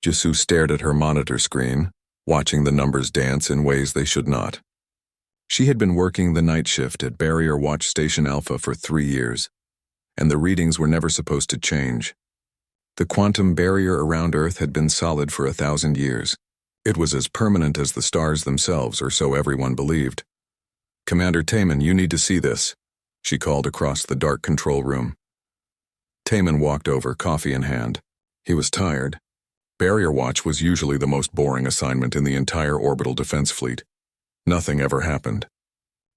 Jisoo stared at her monitor screen, watching the numbers dance in ways they should not. She had been working the night shift at Barrier Watch Station Alpha for 3 years, and the readings were never supposed to change. The quantum barrier around Earth had been solid for 1,000 years. It was as permanent as the stars themselves, or so everyone believed. "Commander Taman, you need to see this," she called across the dark control room. Taman walked over, coffee in hand. He was tired. Barrier Watch was usually the most boring assignment in the entire orbital defense fleet. Nothing ever happened.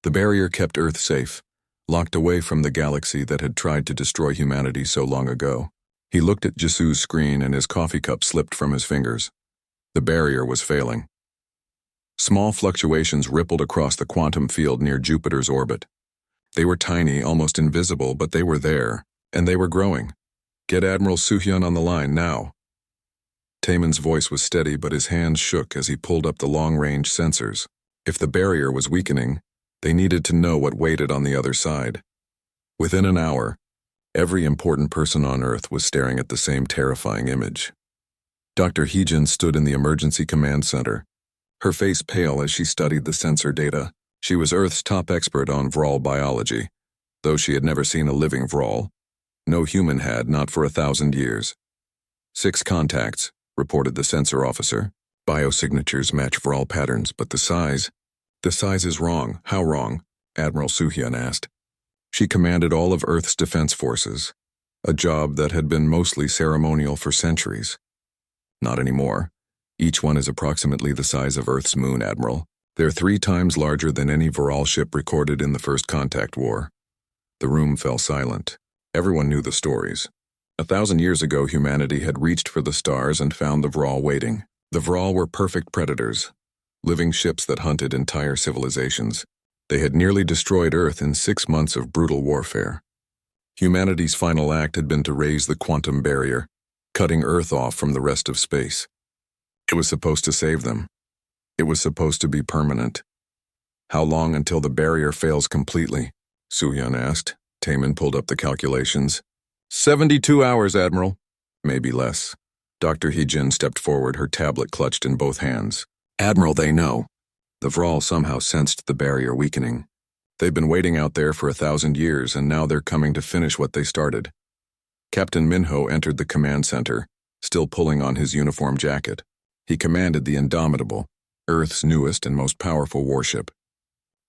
The barrier kept Earth safe, locked away from the galaxy that had tried to destroy humanity so long ago. He looked at Jisoo's screen and his coffee cup slipped from his fingers. The barrier was failing. Small fluctuations rippled across the quantum field near Jupiter's orbit. They were tiny, almost invisible, but they were there, and they were growing. "Get Admiral Soo-hyun on the line, now." Taman's voice was steady, but his hands shook as he pulled up the long-range sensors. If the barrier was weakening, they needed to know what waited on the other side. Within an hour, every important person on Earth was staring at the same terrifying image. Dr. Heejin stood in the emergency command center, her face pale as she studied the sensor data. She was Earth's top expert on Vral biology, though she had never seen a living Vral. No human had, not for 1,000 years. 6 contacts, reported the sensor officer. Biosignatures match Vral patterns, but the size is wrong. How wrong? Admiral Soo-hyun asked. She commanded all of Earth's defense forces, a job that had been mostly ceremonial for centuries. Not anymore. Each one is approximately the size of Earth's moon, Admiral. They're 3 times larger than any Vral ship recorded in the First Contact War. The room fell silent. Everyone knew the stories. 1,000 years ago, humanity had reached for the stars and found the Vral waiting. The Vral were perfect predators, living ships that hunted entire civilizations. They had nearly destroyed Earth in 6 months of brutal warfare. Humanity's final act had been to raise the quantum barrier, cutting Earth off from the rest of space. It was supposed to save them. It was supposed to be permanent. "How long until the barrier fails completely?" Soo-hyun asked. Taman pulled up the calculations. 72 hours, Admiral. Maybe less. Dr. Heejin stepped forward, her tablet clutched in both hands. "Admiral, they know." The Vral somehow sensed the barrier weakening. They've been waiting out there for 1,000 years, and now they're coming to finish what they started. Captain Minho entered the command center, still pulling on his uniform jacket. He commanded the Indomitable, Earth's newest and most powerful warship.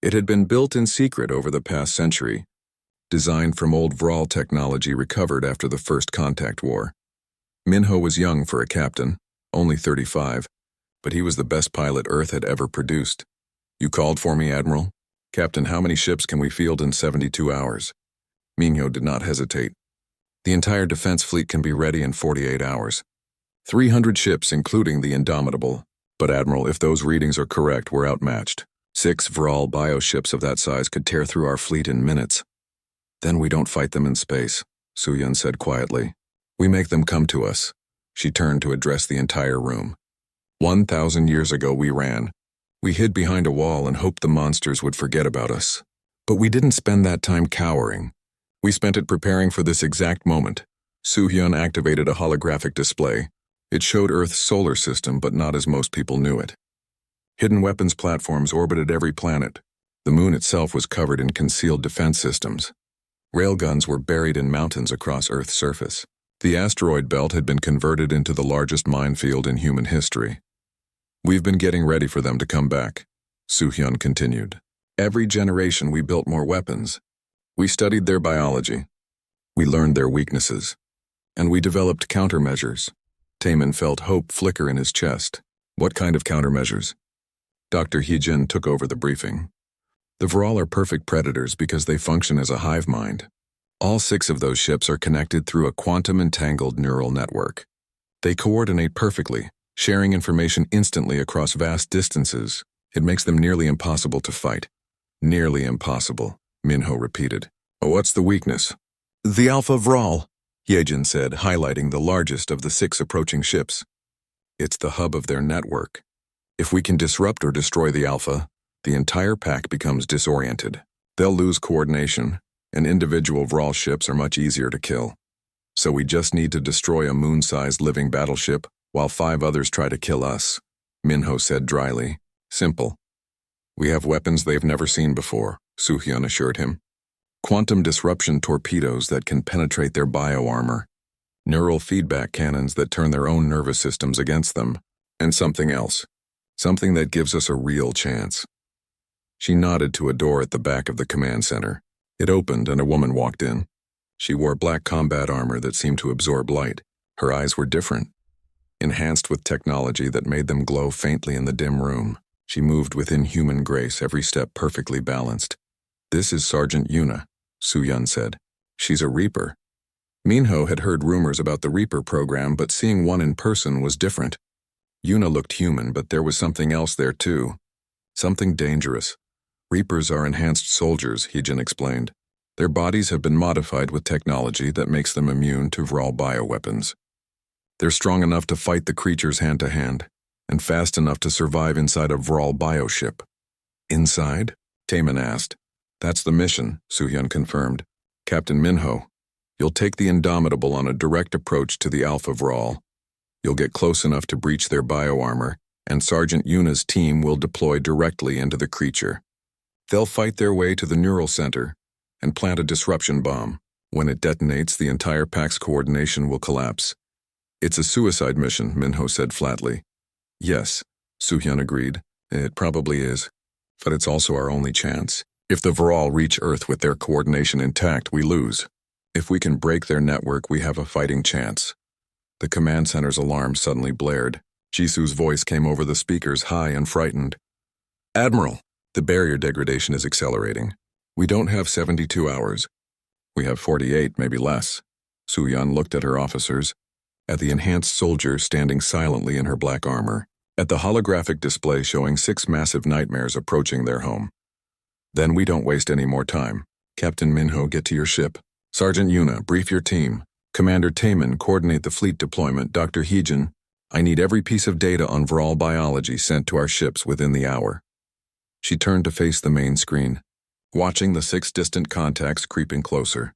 It had been built in secret over the past century, designed from old Vral technology recovered after the First Contact War. Minho was young for a captain, only 35, but he was the best pilot Earth had ever produced. "You called for me, Admiral?" "Captain, how many ships can we field in 72 hours? Minho did not hesitate. "The entire defense fleet can be ready in 48 hours. 300 ships, including the Indomitable. But Admiral, if those readings are correct, we're outmatched. 6 Vral bioships of that size could tear through our fleet in minutes." "Then we don't fight them in space," Soo-hyun said quietly. "We make them come to us." She turned to address the entire room. 1,000 years ago we ran. We hid behind a wall and hoped the monsters would forget about us. But we didn't spend that time cowering. We spent it preparing for this exact moment. Soo-hyun activated a holographic display. It showed Earth's solar system, but not as most people knew it. Hidden weapons platforms orbited every planet. The moon itself was covered in concealed defense systems. Railguns were buried in mountains across Earth's surface. The asteroid belt had been converted into the largest minefield in human history. "We've been getting ready for them to come back," Soo-hyun continued. "Every generation we built more weapons. We studied their biology. We learned their weaknesses. And we developed countermeasures." Taman felt hope flicker in his chest. "What kind of countermeasures?" Dr. Heejin took over the briefing. "The Vral are perfect predators because they function as a hive mind. All 6 of those ships are connected through a quantum-entangled neural network. They coordinate perfectly, sharing information instantly across vast distances. It makes them nearly impossible to fight." "Nearly impossible," Minho repeated. "What's the weakness?" "The Alpha Vral," Heejin said, highlighting the largest of the 6 approaching ships. "It's the hub of their network. If we can disrupt or destroy the Alpha, the entire pack becomes disoriented. They'll lose coordination, and individual Vral ships are much easier to kill. So we just need to destroy a moon-sized living battleship, while 5 others try to kill us," Minho said dryly. "Simple. We have weapons they've never seen before," Soo-hyun assured him. "Quantum disruption torpedoes that can penetrate their bioarmor, neural feedback cannons that turn their own nervous systems against them, and something else. Something that gives us a real chance." She nodded to a door at the back of the command center. It opened and a woman walked in. She wore black combat armor that seemed to absorb light. Her eyes were different, enhanced with technology that made them glow faintly in the dim room. She moved with inhuman grace, every step perfectly balanced. "This is Sergeant Yuna," Soo-hyun said. "She's a Reaper." Minho had heard rumors about the Reaper program, but seeing one in person was different. Yuna looked human, but there was something else there too. Something dangerous. Reapers are enhanced soldiers, Heejin explained. Their bodies have been modified with technology that makes them immune to Vral bioweapons. They're strong enough to fight the creatures hand-to-hand, and fast enough to survive inside a Vral bioship. "Inside?" Taemin asked. "That's the mission," Soo-hyun confirmed. "Captain Minho, you'll take the Indomitable on a direct approach to the Alpha Vral. You'll get close enough to breach their bioarmor, and Sergeant Yuna's team will deploy directly into the creature. They'll fight their way to the neural center and plant a disruption bomb. When it detonates, the entire pack's coordination will collapse." "It's a suicide mission," Minho said flatly. "Yes," Soo-hyun agreed. "It probably is. But it's also our only chance. If the Vral reach Earth with their coordination intact, we lose. If we can break their network, we have a fighting chance." The command center's alarm suddenly blared. Jisoo's voice came over the speakers, high and frightened. "Admiral, the barrier degradation is accelerating. We don't have 72 hours. We have 48, maybe less." Soo-hyun looked at her officers, at the enhanced soldier standing silently in her black armor, at the holographic display showing 6 massive nightmares approaching their home. "Then we don't waste any more time. Captain Minho, get to your ship. Sergeant Yuna, brief your team. Commander Taemin, coordinate the fleet deployment. Dr. Heejin, I need every piece of data on Vral biology sent to our ships within the hour." She turned to face the main screen, watching the 6 distant contacts creeping closer.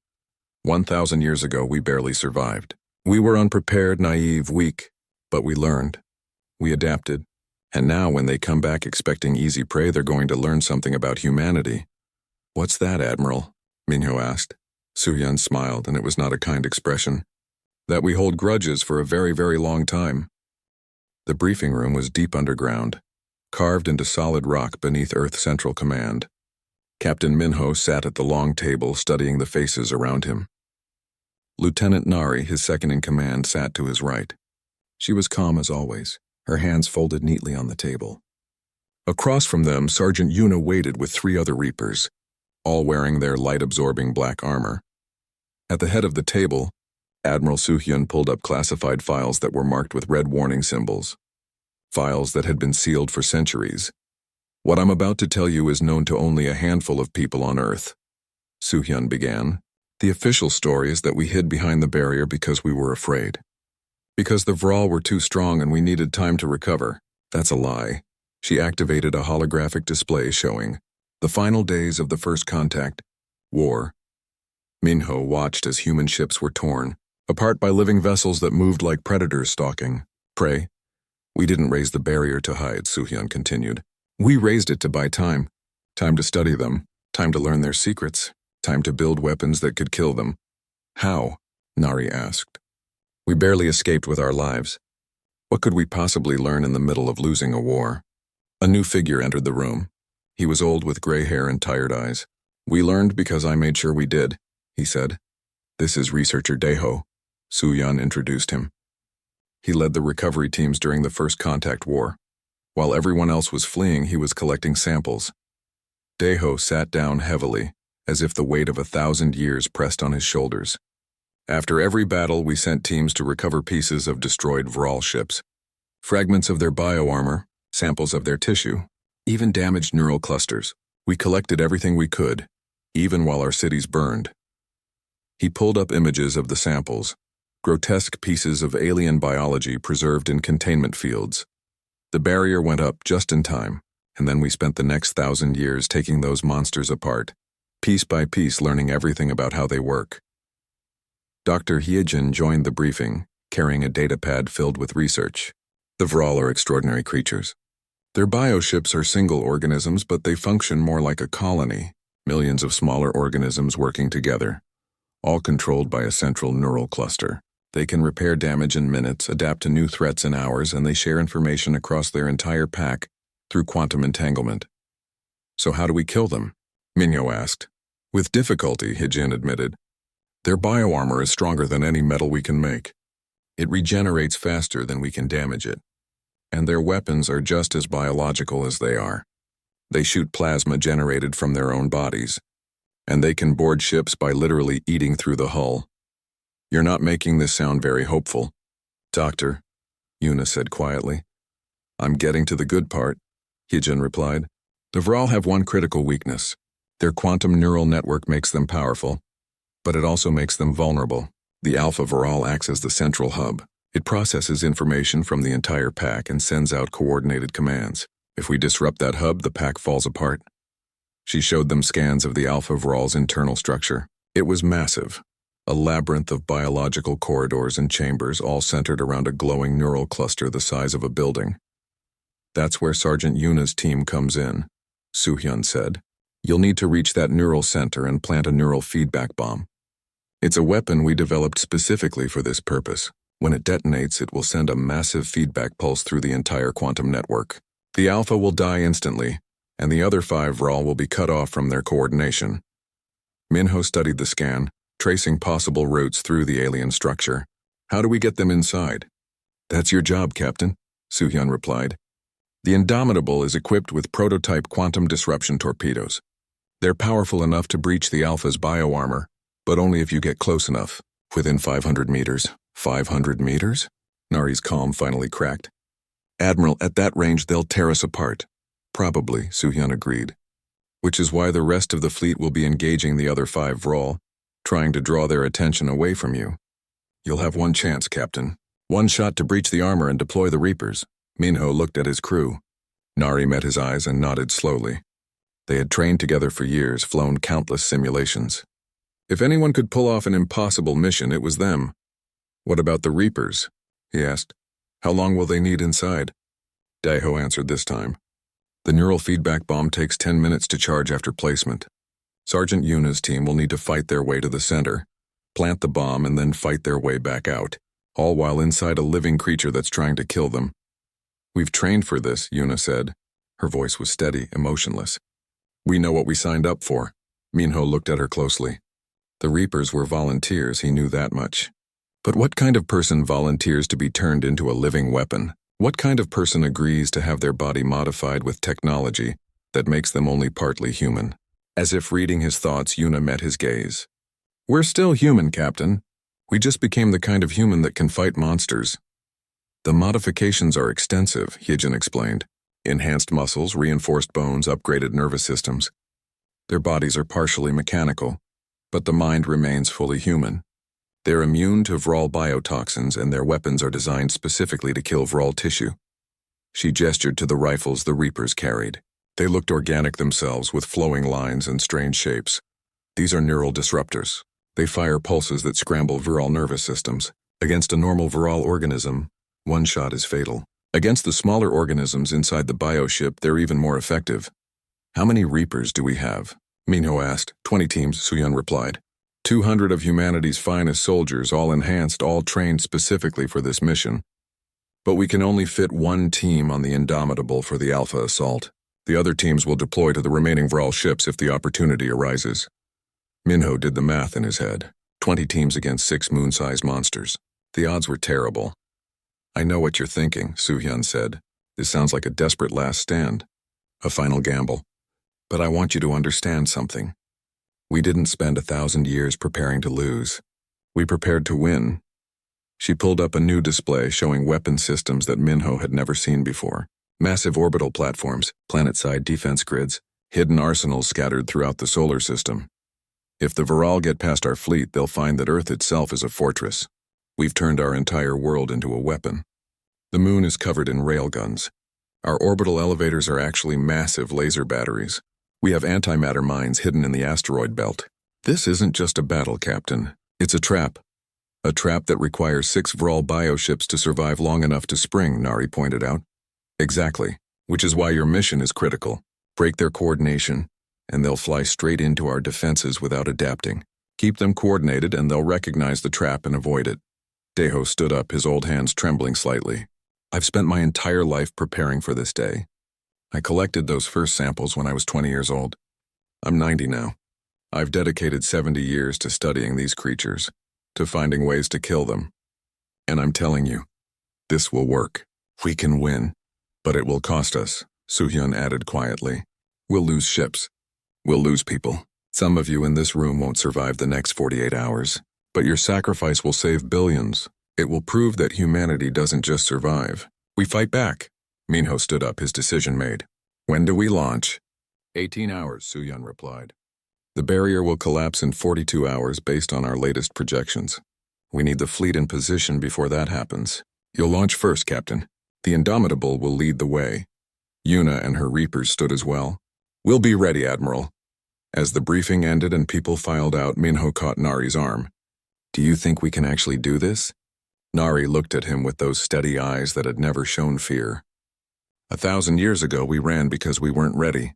1,000 years ago, we barely survived. We were unprepared, naive, weak, but we learned. We adapted. And now when they come back expecting easy prey, they're going to learn something about humanity. "What's that, Admiral?" Minho asked. Soo-hyun smiled, and it was not a kind expression. "That we hold grudges for a very, very long time." The briefing room was deep underground, carved into solid rock beneath Earth Central Command. Captain Minho sat at the long table studying the faces around him. Lieutenant Nari, his second-in-command, sat to his right. She was calm as always, her hands folded neatly on the table. Across from them, Sergeant Yuna waited with 3 other Reapers, all wearing their light-absorbing black armor. At the head of the table, Admiral Soo-hyun pulled up classified files that were marked with red warning symbols. Files that had been sealed for centuries. "What I'm about to tell you is known to only a handful of people on Earth," Soo-hyun began. "The official story is that we hid behind the barrier because we were afraid. Because the Vral were too strong and we needed time to recover. That's a lie." She activated a holographic display showing the final days of the first contact, war. Minho watched as human ships were torn apart by living vessels that moved like predators stalking prey. "We didn't raise the barrier to hide," Soo-hyun continued. "We raised it to buy time. Time to study them, time to learn their secrets, time to build weapons that could kill them." "How?" Nari asked. "We barely escaped with our lives. What could we possibly learn in the middle of losing a war?" A new figure entered the room. He was old with gray hair and tired eyes. "We learned because I made sure we did," he said. "This is researcher Daeho," Soo-hyun introduced him. He led the recovery teams during the first contact war. While everyone else was fleeing, he was collecting samples. Daeho sat down heavily, as if the weight of 1,000 years pressed on his shoulders. "After every battle, we sent teams to recover pieces of destroyed Vral ships. Fragments of their bioarmor, samples of their tissue, even damaged neural clusters. We collected everything we could, even while our cities burned." He pulled up images of the samples, grotesque pieces of alien biology preserved in containment fields. The barrier went up just in time, and then we spent the next 1,000 years taking those monsters apart, piece by piece learning everything about how they work. Dr. Heejin joined the briefing, carrying a datapad filled with research. The Vral are extraordinary creatures. Their bioships are single organisms, but they function more like a colony, millions of smaller organisms working together, all controlled by a central neural cluster. They can repair damage in minutes, adapt to new threats in hours, and they share information across their entire pack through quantum entanglement. So how do we kill them? Minho asked. With difficulty, Hijin admitted. Their bioarmor is stronger than any metal we can make. It regenerates faster than we can damage it. And their weapons are just as biological as they are. They shoot plasma generated from their own bodies. And they can board ships by literally eating through the hull. You're not making this sound very hopeful. Doctor, Yuna said quietly. I'm getting to the good part, Hijin replied. The Vral have one critical weakness. Their quantum neural network makes them powerful, but it also makes them vulnerable. The Alpha Vral acts as the central hub. It processes information from the entire pack and sends out coordinated commands. If we disrupt that hub, the pack falls apart. She showed them scans of the Alpha Vral's internal structure. It was massive, a labyrinth of biological corridors and chambers all centered around a glowing neural cluster the size of a building. That's where Sergeant Yuna's team comes in, Soo-hyun said. You'll need to reach that neural center and plant a neural feedback bomb. It's a weapon we developed specifically for this purpose. When it detonates, it will send a massive feedback pulse through the entire quantum network. The Alpha will die instantly, and the other 5 Vral will be cut off from their coordination. Minho studied the scan, tracing possible routes through the alien structure. How do we get them inside? That's your job, Captain, Soo-hyun replied. The Indomitable is equipped with prototype quantum disruption torpedoes. They're powerful enough to breach the Alpha's bioarmor, but only if you get close enough, within 500 meters. 500 meters? Nari's calm finally cracked. Admiral, at that range they'll tear us apart. Probably, Soo-hyun agreed. Which is why the rest of the fleet will be engaging the other 5 Vral, trying to draw their attention away from you. You'll have one chance, Captain. One shot to breach the armor and deploy the Reapers. Minho looked at his crew. Nari met his eyes and nodded slowly. They had trained together for years, flown countless simulations. If anyone could pull off an impossible mission, it was them. What about the Reapers? He asked. How long will they need inside? Daeho answered this time. The neural feedback bomb takes 10 minutes to charge after placement. Sergeant Yuna's team will need to fight their way to the center, plant the bomb, and then fight their way back out, all while inside a living creature that's trying to kill them. We've trained for this, Yuna said. Her voice was steady, emotionless. We know what we signed up for. Minho looked at her closely. The Reapers were volunteers, he knew that much. But what kind of person volunteers to be turned into a living weapon? What kind of person agrees to have their body modified with technology that makes them only partly human? As if reading his thoughts, Yuna met his gaze. We're still human, Captain. We just became the kind of human that can fight monsters. The modifications are extensive, Hijin explained. Enhanced muscles, reinforced bones, upgraded nervous systems. Their bodies are partially mechanical, but the mind remains fully human. They're immune to Vral biotoxins, and their weapons are designed specifically to kill Vral tissue. She gestured to the rifles the Reapers carried. They looked organic themselves, with flowing lines and strange shapes. These are neural disruptors. They fire pulses that scramble Vral nervous systems. Against a normal Vral organism, one shot is fatal. Against the smaller organisms inside the bioship, they're even more effective. How many Reapers do we have? Minho asked. 20 teams, Soo-hyun replied. 200 of humanity's finest soldiers, all enhanced, all trained specifically for this mission. But we can only fit one team on the Indomitable for the Alpha assault. The other teams will deploy to the remaining Vral ships if the opportunity arises. Minho did the math in his head. 20 teams against 6 moon-sized monsters. The odds were terrible. I know what you're thinking, Soo-hyun said. This sounds like a desperate last stand. A final gamble. But I want you to understand something. We didn't spend 1,000 years preparing to lose. We prepared to win. She pulled up a new display showing weapon systems that Minho had never seen before. Massive orbital platforms, planet-side defense grids, hidden arsenals scattered throughout the solar system. If the Vral get past our fleet, they'll find that Earth itself is a fortress. We've turned our entire world into a weapon. The moon is covered in railguns. Our orbital elevators are actually massive laser batteries. We have antimatter mines hidden in the asteroid belt. This isn't just a battle, Captain. It's a trap. A trap that requires 6 Vral bioships to survive long enough to spring, Nari pointed out. Exactly, which is why your mission is critical. Break their coordination, and they'll fly straight into our defenses without adapting. Keep them coordinated and they'll recognize the trap and avoid it. Deho stood up, his old hands trembling slightly. I've spent my entire life preparing for this day. I collected those first samples when I was 20 years old. I'm 90 now. I've dedicated 70 years to studying these creatures, to finding ways to kill them. And I'm telling you, this will work. We can win. But it will cost us, Soo-hyun added quietly. We'll lose ships. We'll lose people. Some of you in this room won't survive the next 48 hours. But your sacrifice will save billions. It will prove that humanity doesn't just survive. We fight back. Minho stood up, his decision made. When do we launch? 18 hours, Soo-hyun replied. The barrier will collapse in 42 hours based on our latest projections. We need the fleet in position before that happens. You'll launch first, Captain. The Indomitable will lead the way. Yuna and her Reapers stood as well. We'll be ready, Admiral. As the briefing ended and people filed out, Minho caught Nari's arm. Do you think we can actually do this? Nari looked at him with those steady eyes that had never shown fear. 1,000 years ago we ran because we weren't ready.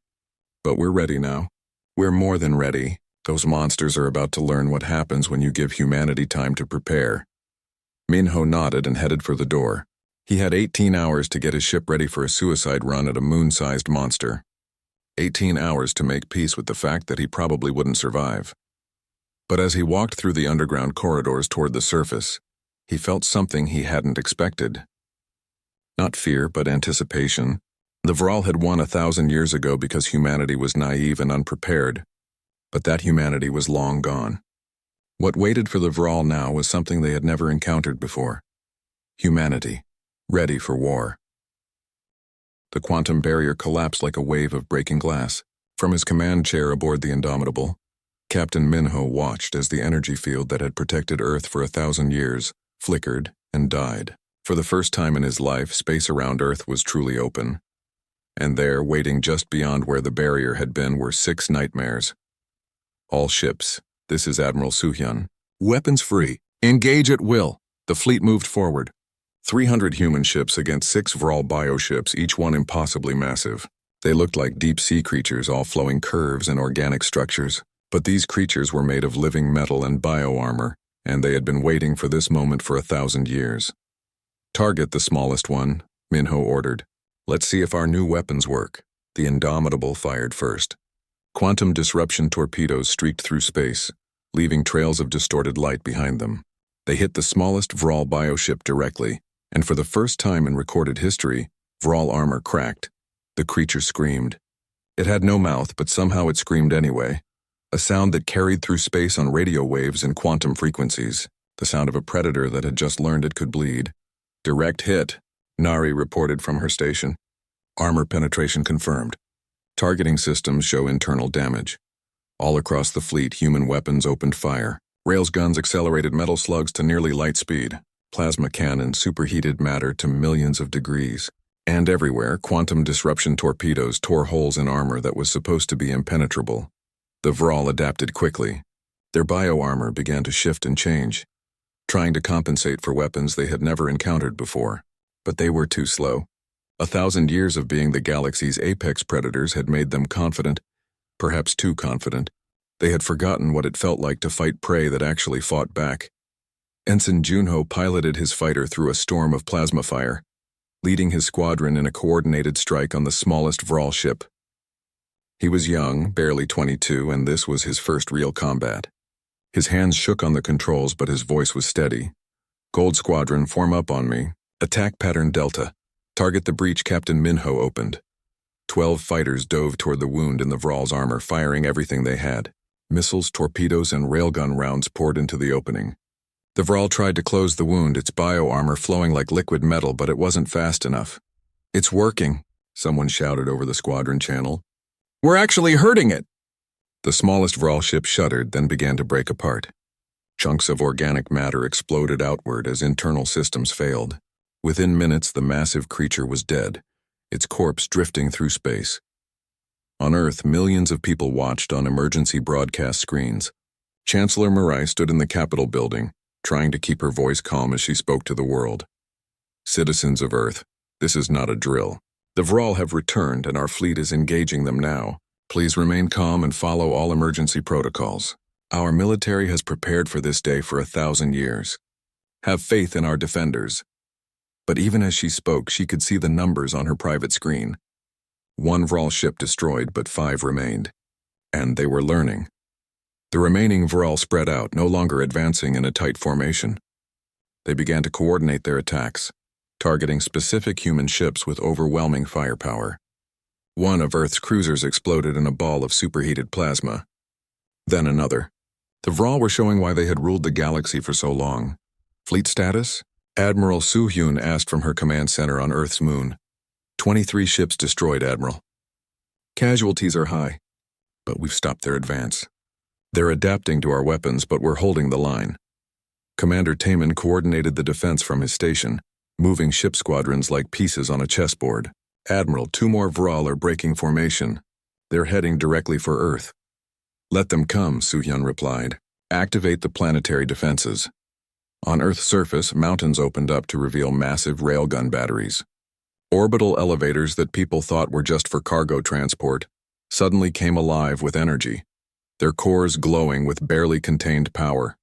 But we're ready now. We're more than ready. Those monsters are about to learn what happens when you give humanity time to prepare. Minho nodded and headed for the door. He had 18 hours to get his ship ready for a suicide run at a moon-sized monster. 18 hours to make peace with the fact that he probably wouldn't survive. But as he walked through the underground corridors toward the surface, he felt something he hadn't expected. Not fear, but anticipation. The Vral had won 1,000 years ago because humanity was naive and unprepared. But that humanity was long gone. What waited for the Vral now was something they had never encountered before. Humanity, ready for war. The quantum barrier collapsed like a wave of breaking glass. From his command chair aboard the Indomitable, Captain Minho watched as the energy field that had protected Earth for 1,000 years flickered and died. For the first time in his life, space around Earth was truly open. And there, waiting just beyond where the barrier had been, were 6 nightmares. All ships, this is Admiral Soo-hyun. Weapons free. Engage at will. The fleet moved forward. 300 human ships against 6 Vral bioships, each one impossibly massive. They looked like deep-sea creatures, all flowing curves and organic structures. But these creatures were made of living metal and bioarmor, and they had been waiting for this moment for 1,000 years. Target the smallest one, Minho ordered. Let's see if our new weapons work. The Indomitable fired first. Quantum disruption torpedoes streaked through space, leaving trails of distorted light behind them. They hit the smallest Vral bioship directly, and for the first time in recorded history, Vral armor cracked. The creature screamed. It had no mouth, but somehow it screamed anyway. A sound that carried through space on radio waves and quantum frequencies. The sound of a predator that had just learned it could bleed. Direct hit, Nari reported from her station. Armor penetration confirmed. Targeting systems show internal damage. All across the fleet, human weapons opened fire. Railguns accelerated metal slugs to nearly light speed. Plasma cannons superheated matter to millions of degrees. And everywhere, quantum disruption torpedoes tore holes in armor that was supposed to be impenetrable. The Vral adapted quickly. Their bioarmor began to shift and change, trying to compensate for weapons they had never encountered before. But they were too slow. 1,000 years of being the galaxy's apex predators had made them confident, perhaps too confident. They had forgotten what it felt like to fight prey that actually fought back. Ensign Junho piloted his fighter through a storm of plasma fire, leading his squadron in a coordinated strike on the smallest Vral ship. He was young, barely 22, and this was his first real combat. His hands shook on the controls, but his voice was steady. Gold Squadron, form up on me. Attack pattern Delta. Target the breach Captain Minho opened. 12 fighters dove toward the wound in the Vral's armor, firing everything they had. Missiles, torpedoes, and railgun rounds poured into the opening. The Vral tried to close the wound, its bioarmor flowing like liquid metal, but it wasn't fast enough. It's working, someone shouted over the squadron channel. We're actually hurting it! The smallest Vral ship shuddered, then began to break apart. Chunks of organic matter exploded outward as internal systems failed. Within minutes, the massive creature was dead, its corpse drifting through space. On Earth, millions of people watched on emergency broadcast screens. Chancellor Marai stood in the Capitol building, trying to keep her voice calm as she spoke to the world. Citizens of Earth, this is not a drill. The Vral have returned and our fleet is engaging them now. Please remain calm and follow all emergency protocols. Our military has prepared for this day for 1,000 years. Have faith in our defenders. But even as she spoke, she could see the numbers on her private screen. 1 Vral ship destroyed, but 5 remained. And they were learning. The remaining Vral spread out, no longer advancing in a tight formation. They began to coordinate their attacks, targeting specific human ships with overwhelming firepower. One of Earth's cruisers exploded in a ball of superheated plasma. Then another. The Vral were showing why they had ruled the galaxy for so long. Fleet status? Admiral Soo-hyun asked from her command center on Earth's moon. 23 ships destroyed, Admiral. Casualties are high, but we've stopped their advance. They're adapting to our weapons, but we're holding the line. Commander Taman coordinated the defense from his station, moving ship squadrons like pieces on a chessboard. Admiral, 2 more Vral are breaking formation. They're heading directly for Earth. Let them come, Soo-hyun replied. Activate the planetary defenses. On Earth's surface, mountains opened up to reveal massive railgun batteries. Orbital elevators that people thought were just for cargo transport suddenly came alive with energy, their cores glowing with barely contained power.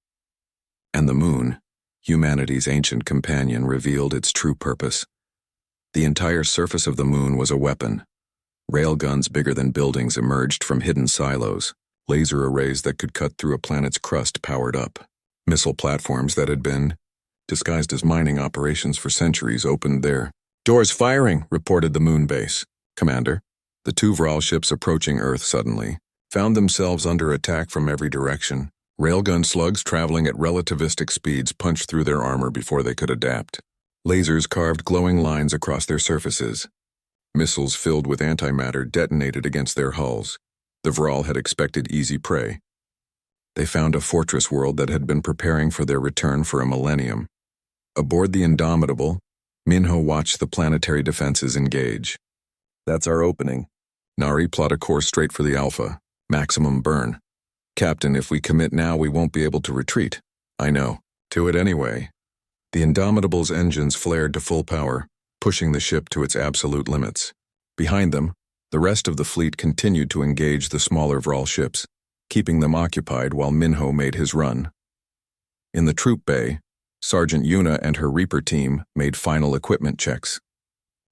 And the moon, humanity's ancient companion, revealed its true purpose. The entire surface of the moon was a weapon. Railguns bigger than buildings emerged from hidden silos. Laser arrays that could cut through a planet's crust powered up. Missile platforms that had been disguised as mining operations for centuries opened their doors. Firing, reported the moon base. Commander, the 2 Vral ships approaching Earth suddenly found themselves under attack from every direction. Railgun slugs traveling at relativistic speeds punched through their armor before they could adapt. Lasers carved glowing lines across their surfaces. Missiles filled with antimatter detonated against their hulls. The Vral had expected easy prey. They found a fortress world that had been preparing for their return for a millennium. Aboard the Indomitable, Minho watched the planetary defenses engage. That's our opening. Nari, plot a course straight for the Alpha. Maximum burn. Captain, if we commit now, we won't be able to retreat. I know. To it anyway. The Indomitable's engines flared to full power, pushing the ship to its absolute limits. Behind them, the rest of the fleet continued to engage the smaller Vral ships, keeping them occupied while Minho made his run. In the troop bay, Sergeant Yuna and her Reaper team made final equipment checks.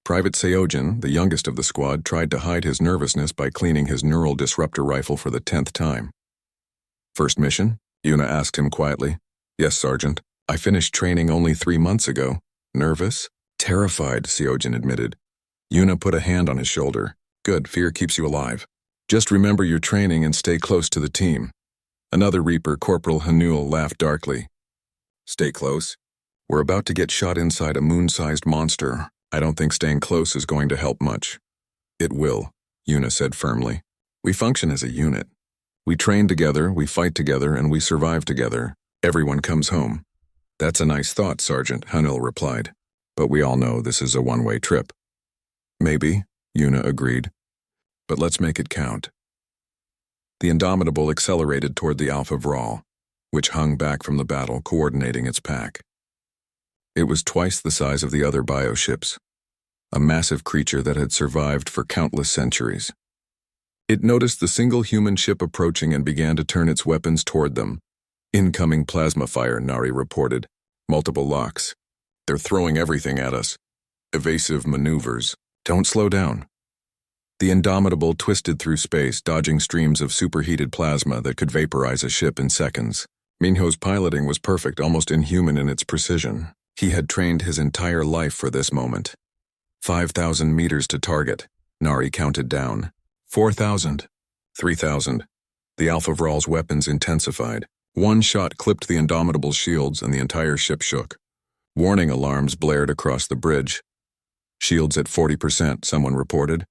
Private Seojin, the youngest of the squad, tried to hide his nervousness by cleaning his neural disruptor rifle for the 10th time. First mission? Yuna asked him quietly. Yes, Sergeant. I finished training only 3 months ago. Nervous? Terrified, Seojin admitted. Yuna put a hand on his shoulder. Good, fear keeps you alive. Just remember your training and stay close to the team. Another Reaper, Corporal Hanul, laughed darkly. Stay close? We're about to get shot inside a moon-sized monster. I don't think staying close is going to help much. It will, Yuna said firmly. We function as a unit. We train together, we fight together, and we survive together. Everyone comes home. That's a nice thought, Sergeant, Hanul replied. But we all know this is a one-way trip. Maybe, Yuna agreed. But let's make it count. The Indomitable accelerated toward the Alpha Vral, which hung back from the battle, coordinating its pack. It was twice the size of the other bioships, a massive creature that had survived for countless centuries. It noticed the single human ship approaching and began to turn its weapons toward them. Incoming plasma fire, Nari reported. Multiple locks. They're throwing everything at us. Evasive maneuvers. Don't slow down. The Indomitable twisted through space, dodging streams of superheated plasma that could vaporize a ship in seconds. Minho's piloting was perfect, almost inhuman in its precision. He had trained his entire life for this moment. 5,000 meters to target. Nari counted down. 4,000. 3,000. The Alpha Vral's weapons intensified. One shot clipped the Indomitable's shields and the entire ship shook. Warning alarms blared across the bridge. Shields at 40%, someone reported.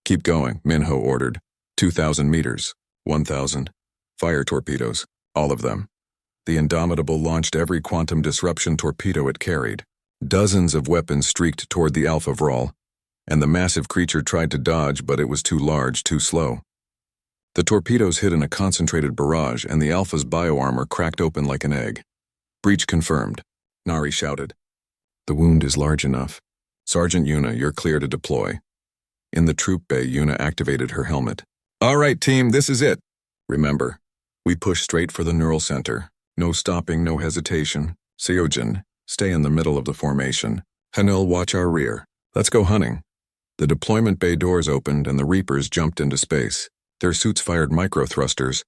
Keep going, Minho ordered. 2,000 meters. 1,000. Fire torpedoes. All of them. The Indomitable launched every quantum disruption torpedo it carried. Dozens of weapons streaked toward the Alpha Vral, and the massive creature tried to dodge, but it was too large, too slow. The torpedoes hit in a concentrated barrage, and the Alpha's bioarmor cracked open like an egg. Breach confirmed, Nari shouted. The wound is large enough. Sergeant Yuna, you're clear to deploy. In the troop bay, Yuna activated her helmet. All right, team, this is it. Remember, we push straight for the neural center. No stopping, no hesitation. Seojin, stay in the middle of the formation. Hanul, watch our rear. Let's go hunting. The deployment bay doors opened and the Reapers jumped into space. Their suits fired micro-thrusters,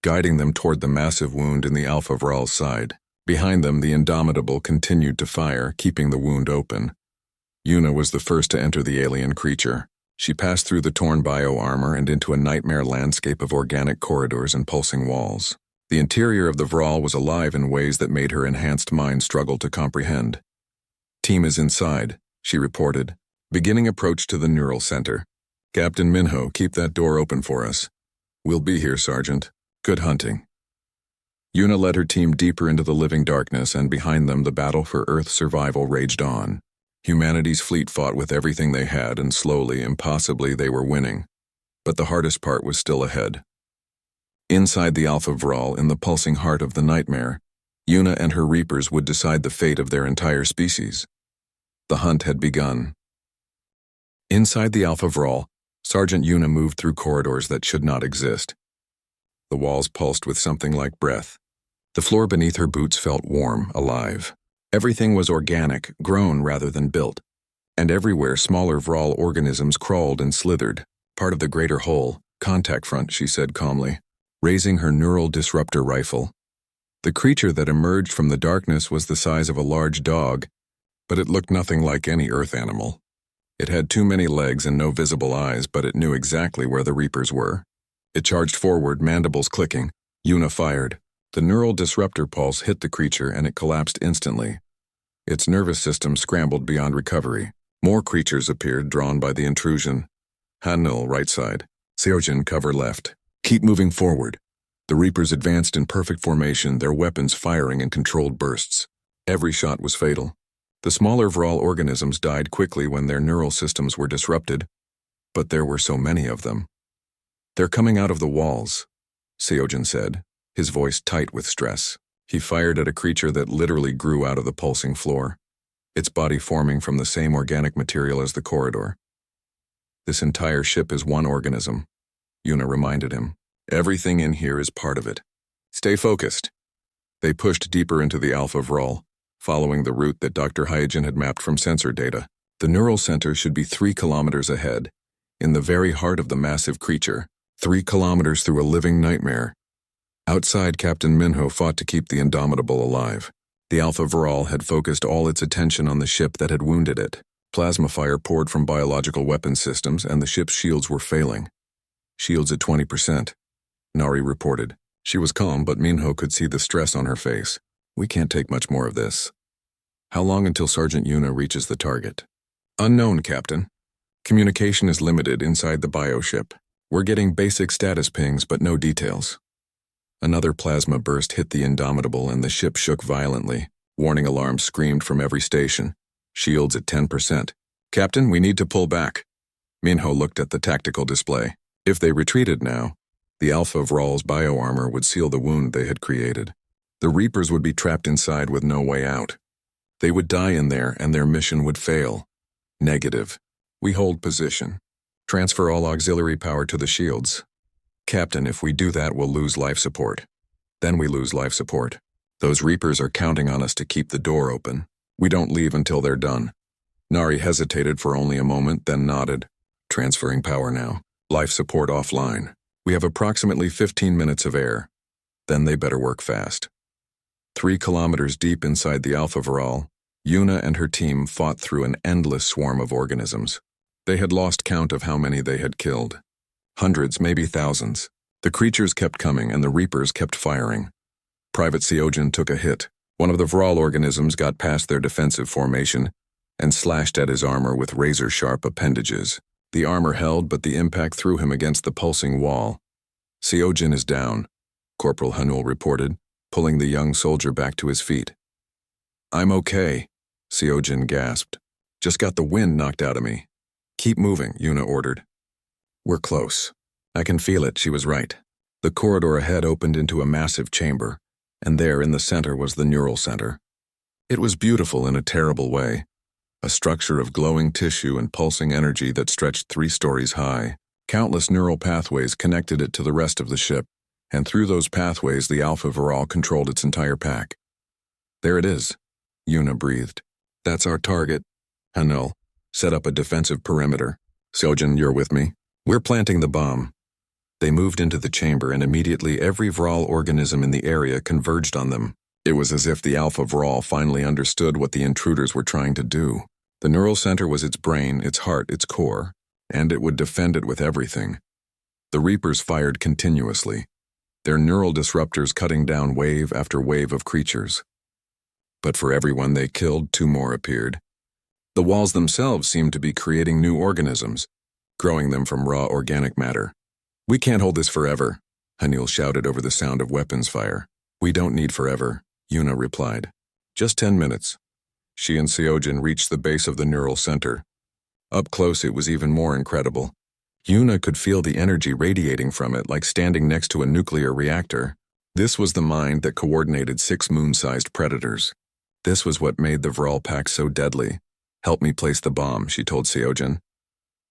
guiding them toward the massive wound in the Alpha Vral's side. Behind them, the Indomitable continued to fire, keeping the wound open. Yuna was the first to enter the alien creature. She passed through the torn bio-armor and into a nightmare landscape of organic corridors and pulsing walls. The interior of the Vral was alive in ways that made her enhanced mind struggle to comprehend. Team is inside, she reported, beginning approach to the neural center. Captain Minho, keep that door open for us. We'll be here, Sergeant. Good hunting. Yuna led her team deeper into the living darkness, and behind them the battle for Earth's survival raged on. Humanity's fleet fought with everything they had, and slowly, impossibly, they were winning. But the hardest part was still ahead. Inside the Alpha Vral, in the pulsing heart of the nightmare, Yuna and her Reapers would decide the fate of their entire species. The hunt had begun. Inside the Alpha Vral, Sergeant Yuna moved through corridors that should not exist. The walls pulsed with something like breath. The floor beneath her boots felt warm, alive. Everything was organic, grown rather than built. And everywhere smaller Vral organisms crawled and slithered, part of the greater whole. Contact front, she said calmly, raising her neural disruptor rifle. The creature that emerged from the darkness was the size of a large dog, but it looked nothing like any Earth animal. It had too many legs and no visible eyes, but it knew exactly where the Reapers were. It charged forward, mandibles clicking. Yuna fired. The neural disruptor pulse hit the creature and it collapsed instantly. Its nervous system scrambled beyond recovery. More creatures appeared, drawn by the intrusion. Hanul, right side. Seojin, cover left. Keep moving forward. The Reapers advanced in perfect formation, their weapons firing in controlled bursts. Every shot was fatal. The smaller Vral organisms died quickly when their neural systems were disrupted, but there were so many of them. They're coming out of the walls, Seojin said, his voice tight with stress. He fired at a creature that literally grew out of the pulsing floor, its body forming from the same organic material as the corridor. This entire ship is one organism, Yuna reminded him. Everything in here is part of it. Stay focused. They pushed deeper into the Alpha Vral, following the route that Dr. Hyojin had mapped from sensor data. The neural center should be 3 kilometers ahead, in the very heart of the massive creature, 3 kilometers through a living nightmare. Outside, Captain Minho fought to keep the Indomitable alive. The Alpha Vral had focused all its attention on the ship that had wounded it. Plasma fire poured from biological weapon systems, and the ship's shields were failing. Shields at 20%, Nari reported. She was calm, but Minho could see the stress on her face. We can't take much more of this. How long until Sergeant Yuna reaches the target? Unknown, Captain. Communication is limited inside the bioship. We're getting basic status pings, but no details. Another plasma burst hit the Indomitable and the ship shook violently. Warning alarms screamed from every station. Shields at 10%. Captain, we need to pull back. Minho looked at the tactical display. If they retreated now, the Alpha Vral's bioarmor would seal the wound they had created. The Reapers would be trapped inside with no way out. They would die in there and their mission would fail. Negative. We hold position. Transfer all auxiliary power to the shields. Captain, if we do that, we'll lose life support. Then we lose life support. Those Reapers are counting on us to keep the door open. We don't leave until they're done. Nari hesitated for only a moment, then nodded. Transferring power now. Life support offline. We have approximately 15 minutes of air. Then they better work fast. 3 kilometers deep inside the Alpha Vral, Yuna and her team fought through an endless swarm of organisms. They had lost count of how many they had killed. Hundreds, maybe thousands. The creatures kept coming and the Reapers kept firing. Private Seojin took a hit. One of the Vral organisms got past their defensive formation and slashed at his armor with razor-sharp appendages. The armor held, but the impact threw him against the pulsing wall. Seojin is down, Corporal Hanul reported, pulling the young soldier back to his feet. I'm okay, Seojin gasped. Just got the wind knocked out of me. Keep moving, Yuna ordered. We're close. I can feel it, she was right. The corridor ahead opened into a massive chamber. and there in the center was the neural center. It was beautiful in a terrible way, a structure of glowing tissue and pulsing energy that stretched 3 stories high. Countless neural pathways connected it to the rest of the ship, and through those pathways the Alpha Viral controlled its entire pack. There it is, Yuna breathed. That's our target. Hanul, set up a defensive perimeter. Sojin, you're with me? We're planting the bomb. They moved into the chamber, and immediately every Viral organism in the area converged on them. It was as if the Alpha Viral finally understood what the intruders were trying to do. The neural center was its brain, its heart, its core, and it would defend it with everything. The Reapers fired continuously, their neural disruptors cutting down wave after wave of creatures. But for everyone they killed, 2 more appeared. The walls themselves seemed to be creating new organisms, growing them from raw organic matter. We can't hold this forever, Hanul shouted over the sound of weapons fire. We don't need forever, Yuna replied. Just 10 minutes. She and Seojin reached the base of the neural center. Up close it was even more incredible. Yuna could feel the energy radiating from it like standing next to a nuclear reactor. This was the mind that coordinated 6 moon-sized predators. This was what made the Viral pack so deadly. Help me place the bomb, she told Seojin.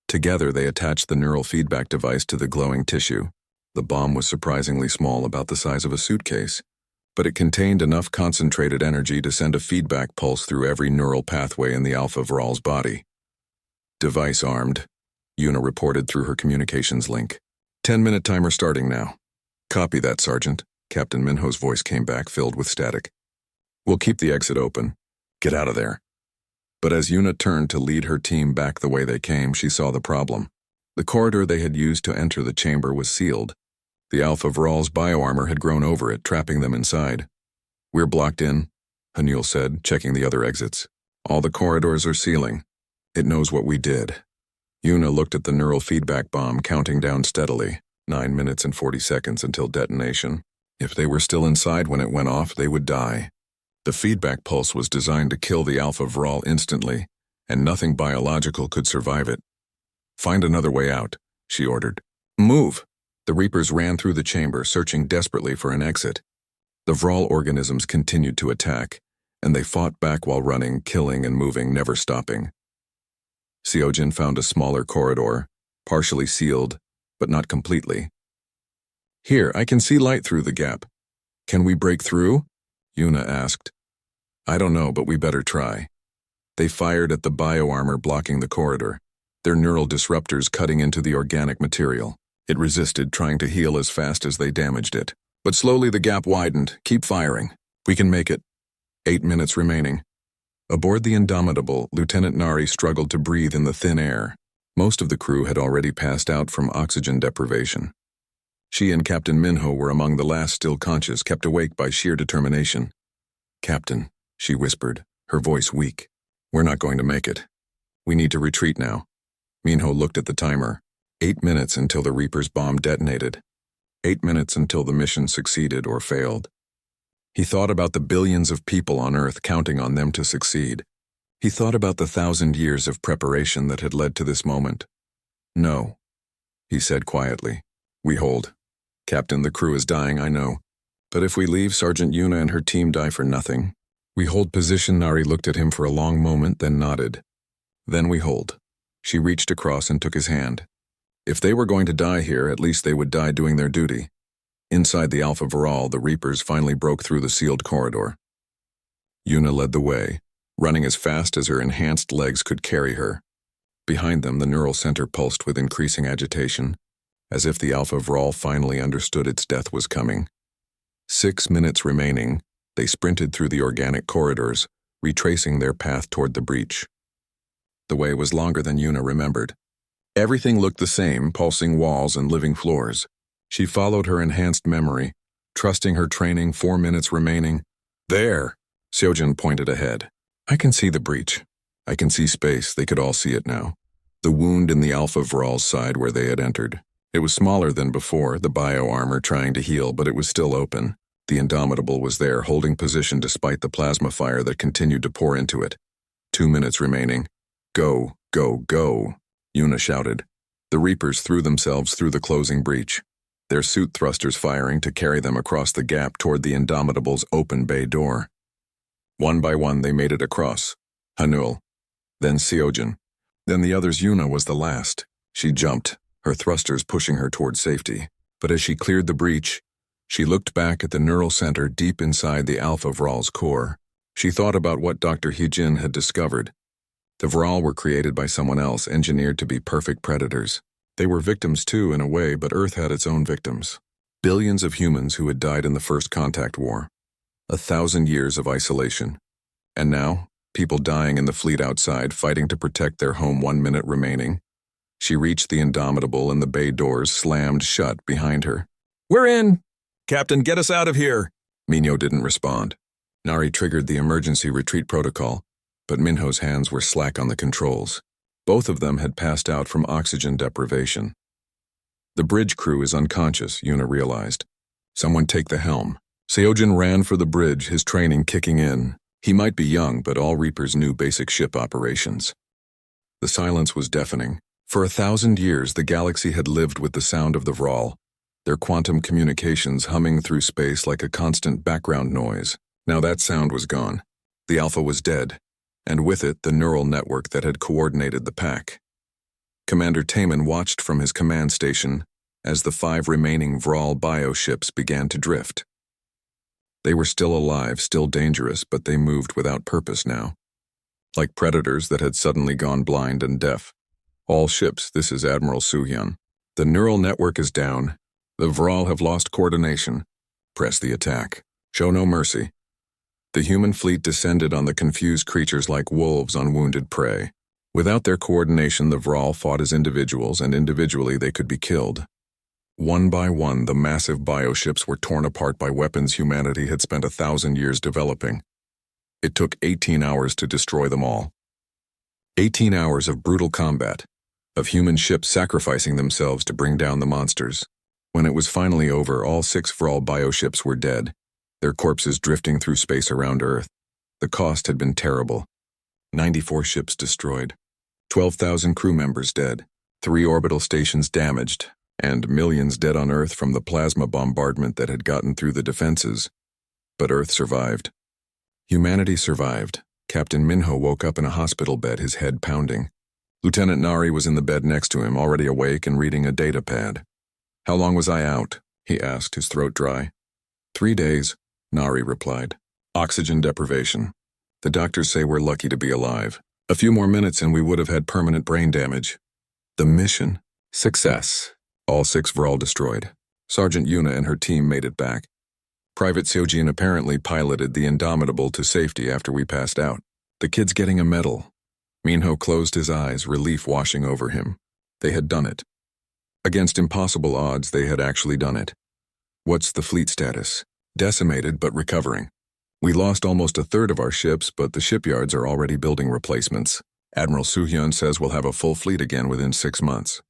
Together they attached the neural feedback device to the glowing tissue. The bomb was surprisingly small, about the size of a suitcase, but it contained enough concentrated energy to send a feedback pulse through every neural pathway in the Alpha Viral's body. Device armed, Yuna reported through her communications link. 10-minute timer starting now. Copy that, Sergeant. Captain Minho's voice came back, filled with static. We'll keep the exit open. Get out of there. But as Yuna turned to lead her team back the way they came, she saw the problem. The corridor they had used to enter the chamber was sealed. The Alpha Viral's bioarmor had grown over it, trapping them inside. We're blocked in, Hanul said, checking the other exits. All the corridors are sealing. It knows what we did. Yuna looked at the neural feedback bomb, counting down steadily, 9 minutes and 40 seconds until detonation. If they were still inside when it went off, they would die. The feedback pulse was designed to kill the Alpha Viral instantly, and nothing biological could survive it. Find another way out, she ordered. Move! The Reapers ran through the chamber, searching desperately for an exit. The Viral organisms continued to attack, and they fought back while running, killing and moving, never stopping. Seojin found a smaller corridor, partially sealed, but not completely. Here, I can see light through the gap. Can we break through? Yuna asked. I don't know, but we better try. They fired at the bioarmor blocking the corridor, their neural disruptors cutting into the organic material. It resisted, trying to heal as fast as they damaged it. But slowly the gap widened. Keep firing. We can make it. 8 minutes remaining. Aboard the Indomitable, Lieutenant Nari struggled to breathe in the thin air. Most of the crew had already passed out from oxygen deprivation. She and Captain Minho were among the last still conscious, kept awake by sheer determination. Captain, she whispered, her voice weak. We're not going to make it. We need to retreat now. Minho looked at the timer. 8 minutes until the Reaper's bomb detonated. 8 minutes until the mission succeeded or failed. He thought about the billions of people on Earth counting on them to succeed. He thought about the 1,000 years of preparation that had led to this moment. No, he said quietly. We hold. Captain, the crew is dying, I know. But if we leave, Sergeant Yuna and her team die for nothing. We hold position. Nari looked at him for a long moment, then nodded. Then we hold. She reached across and took his hand. If they were going to die here, at least they would die doing their duty. Inside the Alpha Viral, the Reapers finally broke through the sealed corridor. Yuna led the way, running as fast as her enhanced legs could carry her. Behind them, the neural center pulsed with increasing agitation, as if the Alpha Viral finally understood its death was coming. 6 minutes remaining, they sprinted through the organic corridors, retracing their path toward the breach. The way was longer than Yuna remembered. Everything looked the same, pulsing walls and living floors. She followed her enhanced memory, trusting her training. 4 minutes remaining. There! Seojin pointed ahead. I can see the breach. I can see space. They could all see it now. The wound in the Alpha Viral's side where they had entered. It was smaller than before, the bioarmor trying to heal, but it was still open. The Indomitable was there, holding position despite the plasma fire that continued to pour into it. 2 minutes remaining. Go, go, go, Yuna shouted. The Reapers threw themselves through the closing breach. their suit thrusters firing to carry them across the gap toward the Indomitable's open bay door. One by one they made it across. Hanul, then Seojin, then the other's Yuna was the last. She jumped, her thrusters pushing her toward safety. But as she cleared the breach, she looked back at the neural center deep inside the Alpha Vral's core. She thought about what Dr. Hyejin had discovered. The Vral were created by someone else, engineered to be perfect predators. They were victims too, in a way, but Earth had its own victims. Billions of humans who had died in the First Contact War. 1,000 years of isolation. And now, people dying in the fleet outside, fighting to protect their home 1 minute remaining. She reached the Indomitable and the bay doors slammed shut behind her. "We're in! Captain, get us out of here!" Minho didn't respond. Nari triggered the emergency retreat protocol, but Minho's hands were slack on the controls. Both of them had passed out from oxygen deprivation. The bridge crew is unconscious, Yuna realized. Someone take the helm. Seojin ran for the bridge, his training kicking in. He might be young, but all Reapers knew basic ship operations. The silence was deafening. For 1,000 years, the galaxy had lived with the sound of the Vral, their quantum communications humming through space like a constant background noise. Now that sound was gone. The Alpha was dead, and with it the neural network that had coordinated the pack. Commander Taman watched from his command station as the 5 remaining Vral bioships began to drift. They were still alive, still dangerous, but they moved without purpose now. Like predators that had suddenly gone blind and deaf. "All ships, this is Admiral Suhyun. The neural network is down. The Vral have lost coordination. Press the attack. Show no mercy." The human fleet descended on the confused creatures like wolves on wounded prey. Without their coordination, the Vral fought as individuals, and individually they could be killed. One by one, the massive bioships were torn apart by weapons humanity had spent 1,000 years developing. It took 18 hours to destroy them all. 18 hours of brutal combat, of human ships sacrificing themselves to bring down the monsters. When it was finally over, all 6 Vral bioships were dead, their corpses drifting through space around Earth. The cost had been terrible. 94 ships destroyed, 12,000 crew members dead, 3 orbital stations damaged, and millions dead on Earth from the plasma bombardment that had gotten through the defenses. But Earth survived. Humanity survived. Captain Minho woke up in a hospital bed, his head pounding. Lieutenant Nari was in the bed next to him, already awake and reading a data pad. "How long was I out?" he asked, his throat dry. 3 days, Nari replied. "Oxygen deprivation. The doctors say we're lucky to be alive. A few more minutes and we would have had permanent brain damage." The mission. Success. All 6 Vral destroyed. Sergeant Yuna and her team made it back. Private Seojin apparently piloted the Indomitable to safety after we passed out. The kid's getting a medal. Minho closed his eyes, relief washing over him. They had done it. Against impossible odds, they had actually done it. What's the fleet status? Decimated, but recovering. We lost almost 1/3 of our ships, but the shipyards are already building replacements. Admiral Suhyun says we'll have a full fleet again within 6 months.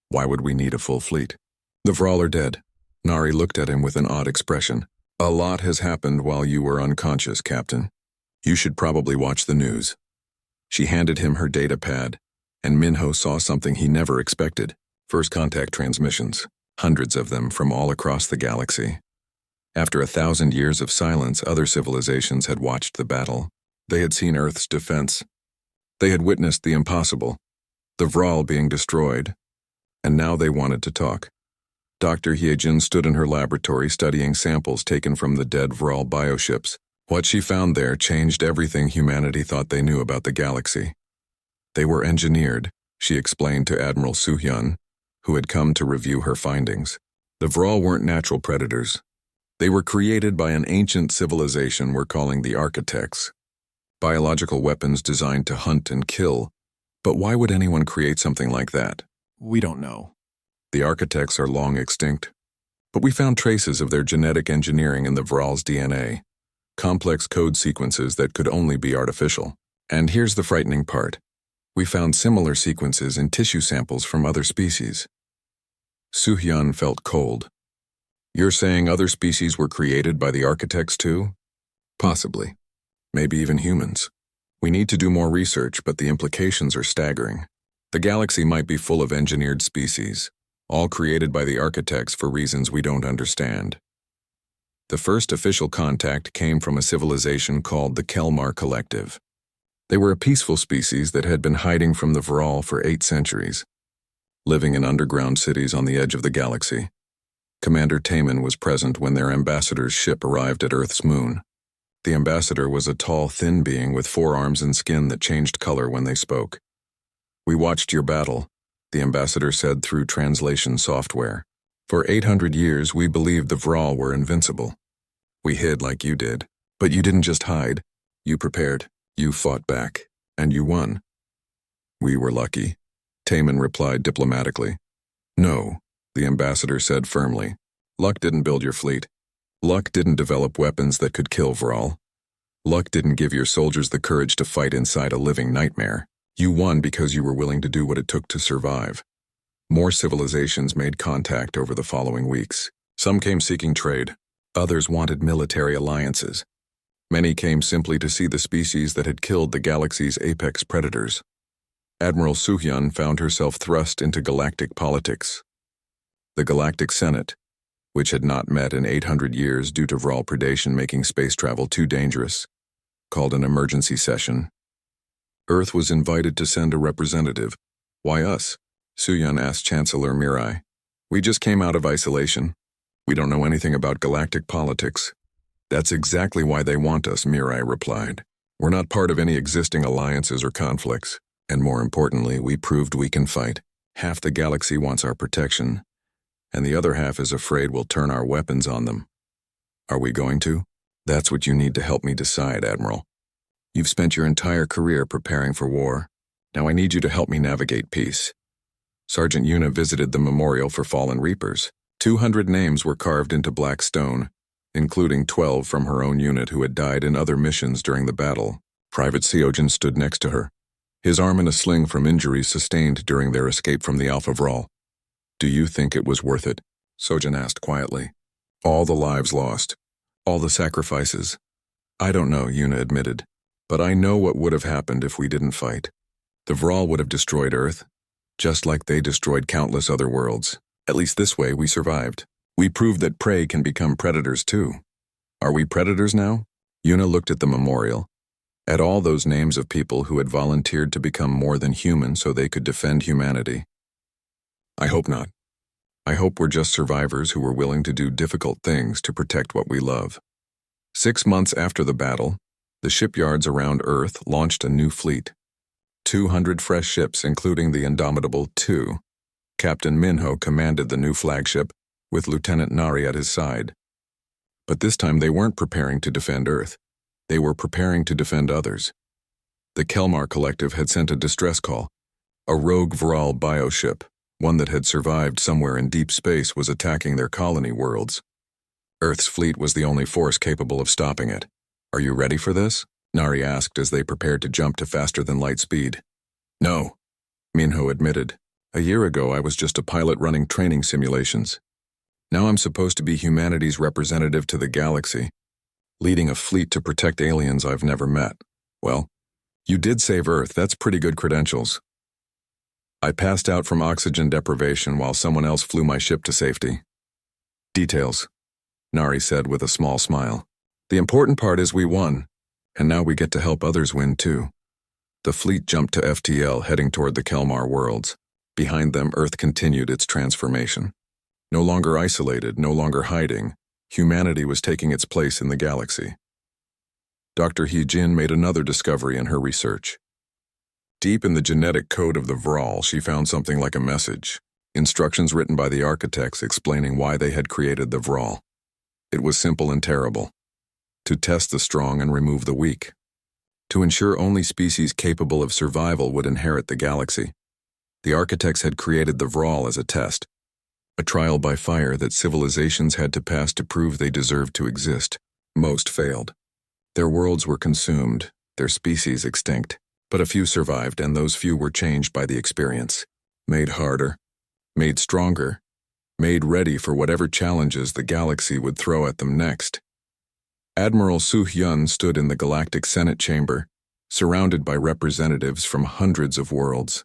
Why would we need a full fleet? The Vral are dead. Nari looked at him with an odd expression. "A lot has happened while you were unconscious, Captain. You should probably watch the news." She handed him her data pad, and Minho saw something he never expected. First contact transmissions, hundreds of them from all across the galaxy. After 1,000 years of silence, other civilizations had watched the battle. They had seen Earth's defense. They had witnessed the impossible, the Vral being destroyed, and now they wanted to talk. Dr. Hyejin stood in her laboratory studying samples taken from the dead Vral bioships. What she found there changed everything humanity thought they knew about the galaxy. They were engineered, she explained to Admiral Suhyun, who had come to review her findings. The Vral weren't natural predators. They were created by an ancient civilization we're calling the Architects. Biological weapons designed to hunt and kill. But why would anyone create something like that? We don't know. The Architects are long extinct. But we found traces of their genetic engineering in the Vral's DNA. Complex code sequences that could only be artificial. And here's the frightening part. We found similar sequences in tissue samples from other species. Suhyun felt cold. You're saying other species were created by the Architects too? Possibly. Maybe even humans. We need to do more research, but the implications are staggering. The galaxy might be full of engineered species. all created by the architects for reasons we don't understand. The first official contact came from a civilization called the Kelmar Collective. They were a peaceful species that had been hiding from the Vral for 8 centuries, living in underground cities on the edge of the galaxy. Commander Taman was present when their ambassador's ship arrived at Earth's moon. The ambassador was a tall, thin being with 4 arms and skin that changed color when they spoke. "We watched your battle," the ambassador said through translation software. "For 800 years, we believed the Vral were invincible. We hid like you did, but you didn't just hide. You prepared, you fought back, and you won." "We were lucky," Taman replied diplomatically. "No," the ambassador said firmly. "Luck didn't build your fleet. Luck didn't develop weapons that could kill Vral. Luck didn't give your soldiers the courage to fight inside a living nightmare. You won because you were willing to do what it took to survive." More civilizations made contact over the following weeks. Some came seeking trade. Others wanted military alliances. Many came simply to see the species that had killed the galaxy's apex predators. Admiral Suhyun found herself thrust into galactic politics. The Galactic Senate, which had not met in 800 years due to Vral predation making space travel too dangerous, called an emergency session. Earth was invited to send a representative. "Why us?" Suhyun asked Chancellor Mirai. "We just came out of isolation. We don't know anything about galactic politics." "That's exactly why they want us," Mirai replied. "We're not part of any existing alliances or conflicts. And more importantly, we proved we can fight. Half the galaxy wants our protection, and the other half is afraid we'll turn our weapons on them. Are we going to? That's what you need to help me decide, Admiral. You've spent your entire career preparing for war. Now I need you to help me navigate peace." Sergeant Yuna visited the memorial for fallen reapers. 200 names were carved into black stone, including 12 from her own unit who had died in other missions during the battle. Private Seojin stood next to her, his arm in a sling from injuries sustained during their escape from the Alpha Vral. "Do you think it was worth it?" Sojin asked quietly. "All the lives lost, all the sacrifices." "I don't know," Yuna admitted, "but I know what would have happened if we didn't fight. The Vral would have destroyed Earth, just like they destroyed countless other worlds. At least this way we survived. We proved that prey can become predators too. Are we predators now?" Yuna looked at the memorial, at all those names of people who had volunteered to become more than human so they could defend humanity. "I hope not. I hope we're just survivors who were willing to do difficult things to protect what we love." 6 months after the battle, the shipyards around Earth launched a new fleet. 200 fresh ships, including the indomitable 2. Captain Minho commanded the new flagship, with Lieutenant Nari at his side. But this time they weren't preparing to defend Earth. They were preparing to defend others. The Kelmar Collective had sent a distress call. A rogue Vral bioship, one that had survived somewhere in deep space, was attacking their colony worlds. Earth's fleet was the only force capable of stopping it. "Are you ready for this?" Nari asked as they prepared to jump to faster-than-light speed. "No," Minho admitted. "A year ago I was just a pilot running training simulations. Now I'm supposed to be humanity's representative to the galaxy, leading a fleet to protect aliens I've never met. Well, you did save Earth, that's pretty good credentials. I passed out from oxygen deprivation while someone else flew my ship to safety." "Details," Nari said with a small smile. "The important part is we won, and now we get to help others win too." The fleet jumped to FTL, heading toward the Kelmar worlds. Behind them, Earth continued its transformation. No longer isolated, no longer hiding, humanity was taking its place in the galaxy. Dr. He-Jin made another discovery in her research. Deep in the genetic code of the Vral, she found something like a message, instructions written by the architects explaining why they had created the Vral. It was simple and terrible: to test the strong and remove the weak, to ensure only species capable of survival would inherit the galaxy. The architects had created the Vral as a test, a trial by fire that civilizations had to pass to prove they deserved to exist. Most failed. Their worlds were consumed, their species extinct, but a few survived, and those few were changed by the experience, made harder, made stronger, made ready for whatever challenges the galaxy would throw at them next. Admiral Suhyun stood in the Galactic Senate chamber, surrounded by representatives from hundreds of worlds.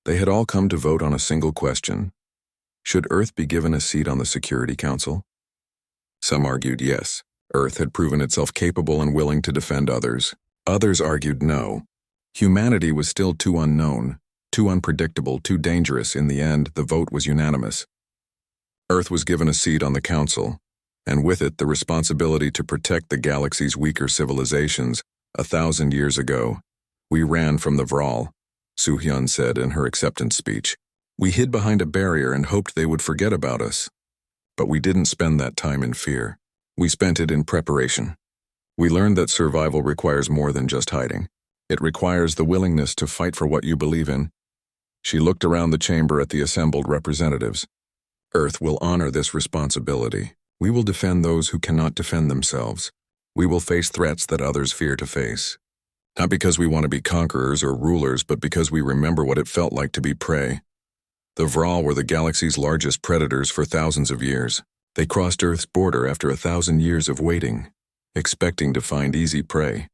They had all come to vote on a single question: Should Earth be given a seat on the Security Council? Some argued yes. Earth had proven itself capable and willing to defend others. Others argued no. Humanity was still too unknown, too unpredictable, too dangerous. In the end, the vote was unanimous. Earth was given a seat on the Council, and with it the responsibility to protect the galaxy's weaker civilizations. 1,000 years ago, we ran from the Vral, Soo-hyun said in her acceptance speech. We hid behind a barrier and hoped they would forget about us. But we didn't spend that time in fear. We spent it in preparation. We learned that survival requires more than just hiding. It requires the willingness to fight for what you believe in. She looked around the chamber at the assembled representatives. Earth will honor this responsibility. We will defend those who cannot defend themselves. We will face threats that others fear to face. Not because we want to be conquerors or rulers, but because we remember what it felt like to be prey. The Vral were the galaxy's largest predators for thousands of years. They crossed Earth's border after 1,000 years of waiting, expecting to find easy prey.